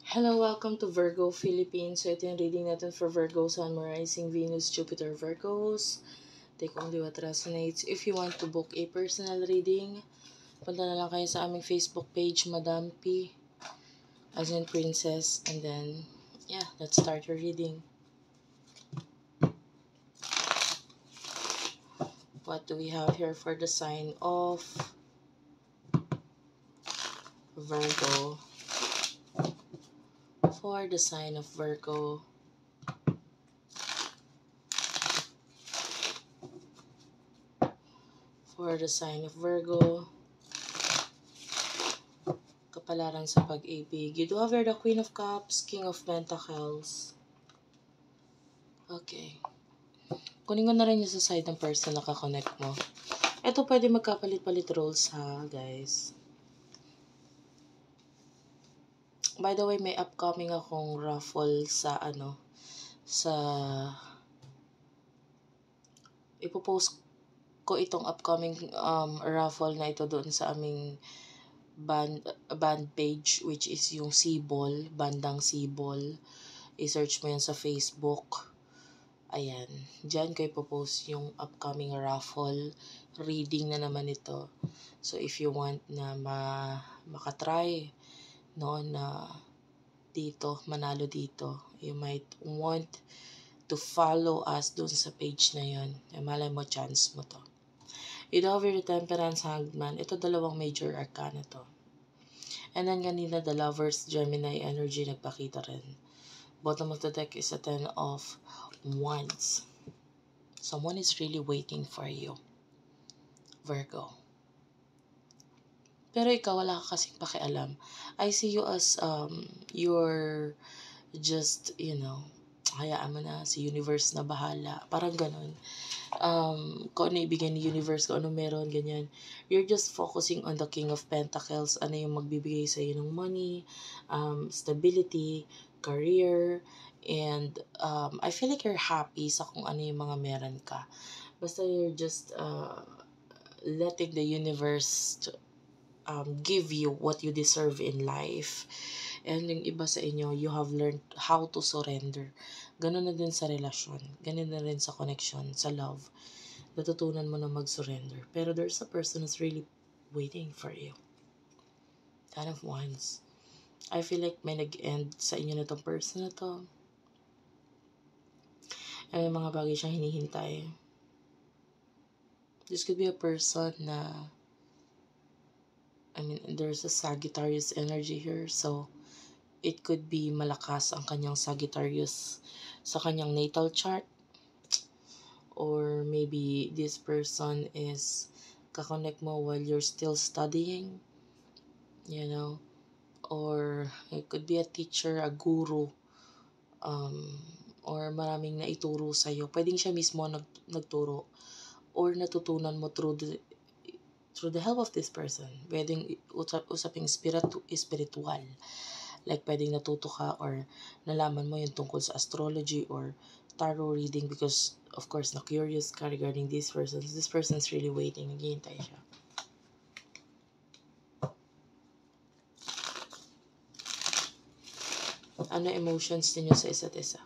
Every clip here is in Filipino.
Hello, welcome to Virgo Philippines. So ito yung reading natin for Virgo, Sun, Moon, Rising, Venus, Jupiter, Virgos. Take only what resonates. If you want to book a personal reading, punta na lang kayo sa aming Facebook page, Madam P, as in Princess. And then, yeah, let's start your reading. What do we have here for the sign of Virgo? For the sign of Virgo. For the sign of Virgo. Kapalaran sa pag-ibig. You do have here the Queen of Cups, King of Pentacles. Okay. Kunin ko na rin yung sa side ng person na kakonect mo. Ito pwede magkapalit-palit roles ha, guys. By the way, may upcoming akong raffle sa sa ipopost ko itong upcoming raffle na ito doon sa aming band page, which is yung Sibol, bandang Sibol. I-search mo yan sa Facebook. Ayan, dyan ko ipopost yung upcoming raffle reading na naman ito. So if you want na makatry na dito, manalo dito, you might want to follow us dun sa page na yun. Malay mo, chance mo to. You do have your Temperance, Hangman. Ito dalawang major arcana to. And then kanina, the Lovers, Gemini energy nagpakita rin. Bottom of the deck is a 10 of Wands. Someone is really waiting for you, Virgo. Pero ikaw, wala ka kasing pakialam. I see you as, you're just, hayaan mo na, si universe na bahala. Parang ganun. Kung ano ibigay ni universe, kung ano meron, ganyan. You're just focusing on the King of Pentacles. Ano yung magbibigay sa iyo ng money, stability, career, and I feel like you're happy sa kung ano yung mga meron ka. Basta you're just letting the universe give you what you deserve in life. And yung iba sa inyo, you have learned how to surrender. Ganun na din sa relasyon. Ganun na rin sa connection, sa love. Natutunan mo na mag-surrender. Pero there's a person who's really waiting for you. Ten of Wands. I feel like may nag-end sa inyo na tong person na to. And may mga bagay siyang hinihintay. This could be a person na there's a Sagittarius energy here. So, it could be malakas ang kanyang Sagittarius sa kanyang natal chart. Or maybe this person is kakonect mo while you're still studying. Or it could be a teacher, a guru, or maraming naituro sa'yo. Pwedeng siya mismo nagturo or natutunan mo through the help of this person. Pwedeng usaping spiritual. Like pwedeng natuto ka or nalaman mo yung tungkol sa astrology or tarot reading because of course na-curious ka regarding this person. This person's really waiting. Naghihintay siya. Ano emotions ninyo sa isa't isa?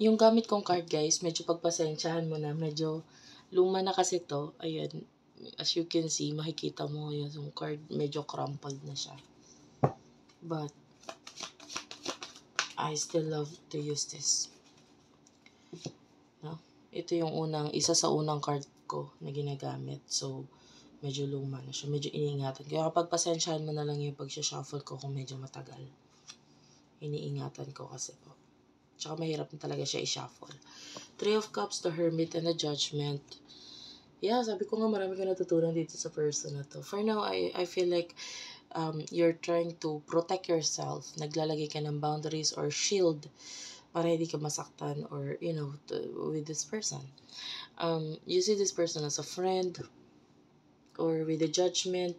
Yung gamit kong card guys, medyo pagpasensyahan mo na. Medyo luma na kasi to. Ayan, as you can see, makikita mo yung card, medyo crumpled na siya. But, I still love to use this. No? Ito yung isa sa unang card ko na ginagamit. So, medyo luma na siya. Medyo iniingatan. Kaya kapag pasensyahan mo na lang yung pag-shuffle ko kung medyo matagal. Iniingatan ko kasi po. Tsaka mahirap na talaga siya i-shuffle. Three of Cups, the Hermit, and the Judgment. Yeah, sabi ko nga marami ka natutunan dito sa person na to. For now, I feel like you're trying to protect yourself. Naglalagay ka ng boundaries or shield para hindi ka masaktan or, with this person. You see this person as a friend or with a Judgment.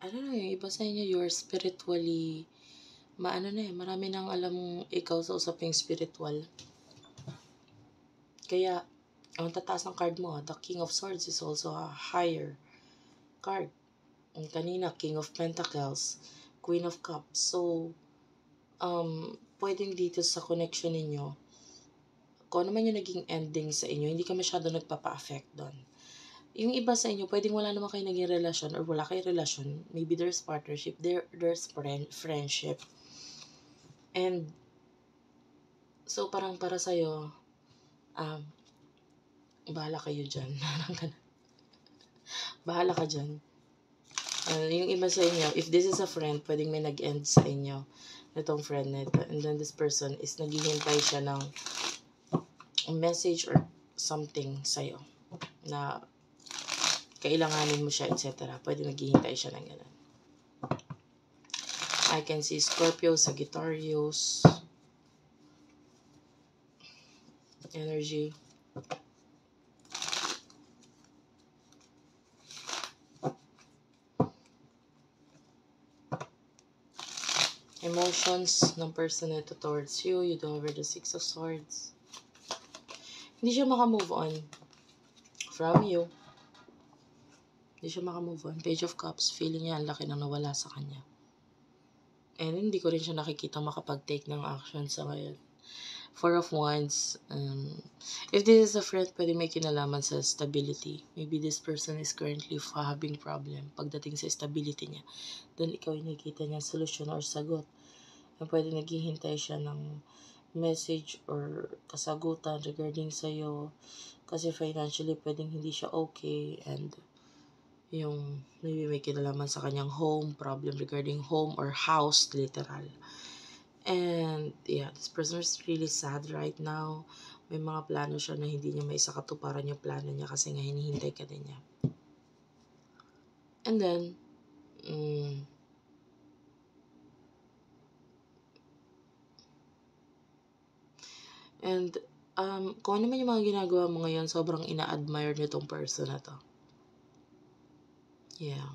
I don't know, yung iba sa inyo, you're spiritually, marami nang alam ikaw sa usaping spiritual. Kaya, ang tataas ng card mo, the King of Swords is also a higher card. Ang kanina, King of Pentacles, Queen of Cups. So, pwedeng dito sa connection ninyo, kung ano man yung naging ending sa inyo, hindi ka masyado nagpapa-affect doon. Yung iba sa inyo, pwedeng wala naman kayo naging relasyon or wala kayo relasyon. Maybe there's partnership, there's friendship. And, so parang para sa'yo, bahala kayo dyan. Bahala ka dyan. Yung iba sa inyo, if this is a friend, pwedeng may nag-end sa inyo nitong friend nito. And then this person is naghihintay siya ng message or something sa'yo na kailanganin mo siya, etc. Pwede naghihintay siya ng ganun. I can see Scorpio, Sagittarius, energy. Emotions ng person nito towards you. You do over the Six of Swords. Hindi siya makamove on from you. Hindi siya makamove on. Page of Cups. Feeling niya ang laki nang nawala sa kanya. And hindi ko rin siya nakikita makapag-take ng action sa ngayon. Four of Wands. If this is a friend, pwede may kinalaman sa stability. Maybe this person is currently having problem pagdating sa stability niya. Then ikaw yung nakikita niya solusyon or sagot. And pwede naghihintay siya ng message or kasagutan regarding sa'yo. Kasi financially, pwedeng hindi siya okay. And yung maybe may kinalaman sa kanyang home, problem regarding home or house, literal. And yeah, this person is really sad right now. May mga plano siya na hindi niya maisakatuparan yung plano niya kasi nga hinihintay ka din niya. And then, and kung ano man yung mga ginagawa mo ngayon, sobrang ina-admire nitong person na to. Yeah.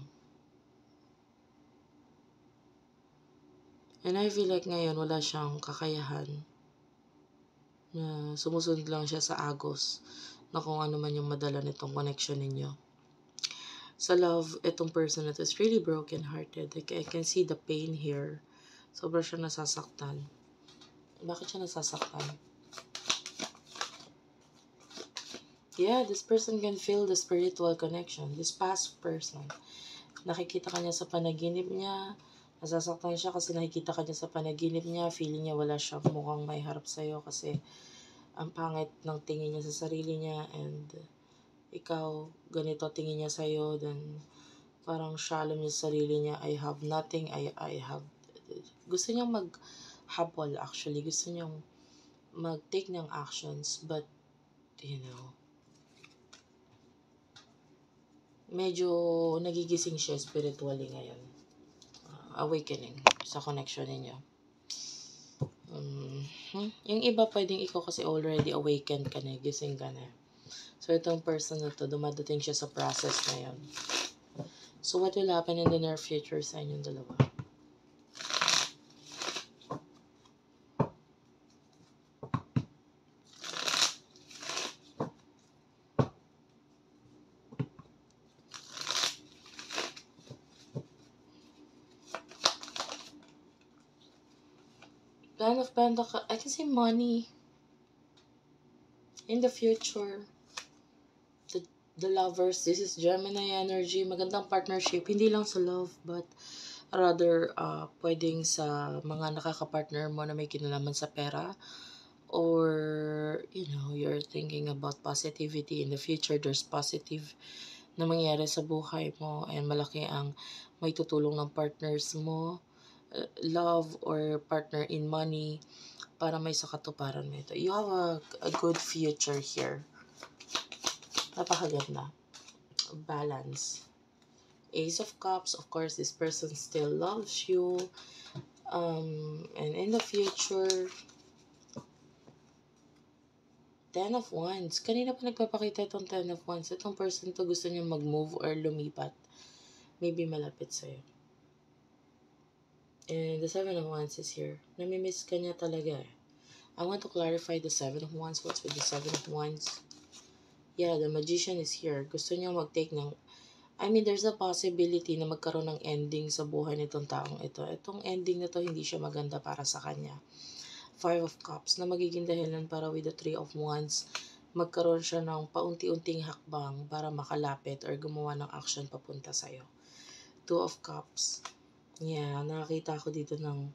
And I feel like ngayon wala siyang kakayahan na sumusunod lang siya sa agos na kung ano man yung madala nitong connection ninyo. Sa love, itong person na to is really broken-hearted. Like, I can see the pain here. Sobra siya nasasaktan. Bakit siya nasasaktan? Yeah, this person can feel the spiritual connection. This past person. Nakikita ka niya sa panaginip niya. Nasasaktan siya kasi nakikita ka niya sa panaginip niya. Feeling niya wala siyang mukhang may harap sa'yo kasi ang pangit ng tingin niya sa sarili niya. And ikaw, ganito tingin niya sa'yo. Then parang shallow niya sa sarili niya. I have nothing. I have... Gusto niyang maghabol actually. Gusto niyang mag-take ng actions. But, you know, medyo nagigising siya spiritually ngayon. Awakening sa connection ninyo. Yung iba pwedeng ikaw kasi already awakened ka na, gising ka na. So itong person na to, dumadating siya sa process na yun. So what will happen in the near future sa inyong dalawa? Plan of Pentacles, I can see money in the future. The lovers, this is Gemini energy, magandang partnership, hindi lang sa love, but rather, pwedeng sa mga nakaka-partner mo na may kinalaman sa pera, or, you know, you're thinking about positivity in the future, there's positive na mangyari sa buhay mo, and malaki ang may tutulong ng partners mo, love or partner in money, para may sakatuparan mo ito. You have a good future here. Napakaganda. Balance. Ace of Cups, of course, this person still loves you. And in the future, Ten of Wands. Kanina pa nagpapakita itong Ten of Wands. Itong person to gusto niya mag-move or lumipat. Maybe malapit sa'yo. And the Seven of Wands is here. Namimiss ka niya talaga eh. I want to clarify the Seven of Wands. What's with the Seven of Wands? Yeah, the Magician is here. Gusto niya mag-take ng... I mean, there's a possibility na magkaroon ng ending sa buhay nitong taong ito. Itong ending na to, hindi siya maganda para sa kanya. Five of Cups na magiging dahilan para with the Three of Wands, magkaroon siya ng paunti-unting hakbang para makalapit or gumawa ng action papunta sa'yo. Two of Cups. Yeah, nakakita ko dito ng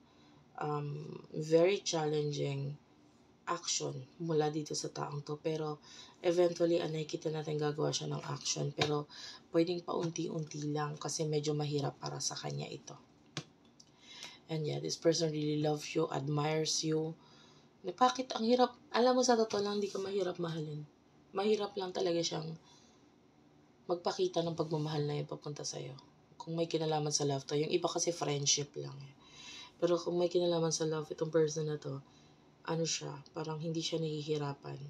very challenging action mula dito sa taong to. Pero eventually, nakikita natin gagawa siya ng action. Pero pwedeng paunti-unti lang kasi medyo mahirap para sa kanya ito. And yeah, this person really loves you, admires you. Bakit ang hirap? Alam mo, sa totoo lang, hindi ka mahirap mahalin. Mahirap lang talaga siyang magpakita ng pagmamahal na yun papunta sa'yo. Kung may kinalaman sa love to. Yung iba kasi friendship lang eh. Pero kung may kinalaman sa love, itong person na to, ano siya, parang hindi siya nahihirapan.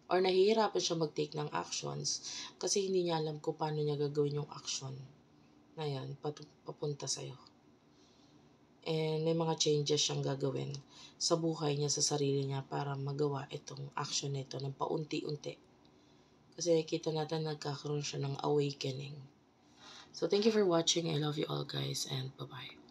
Or nahihirapan siya mag-take ng actions kasi hindi niya alam kung paano niya gagawin yung action na yan, papunta sa'yo. And may mga changes siyang gagawin sa buhay niya, sa sarili niya para magawa itong action nito ng paunti-unti. Kasi kita natin nagkakaroon siya ng awakening. So thank you for watching. I love you all guys and bye-bye.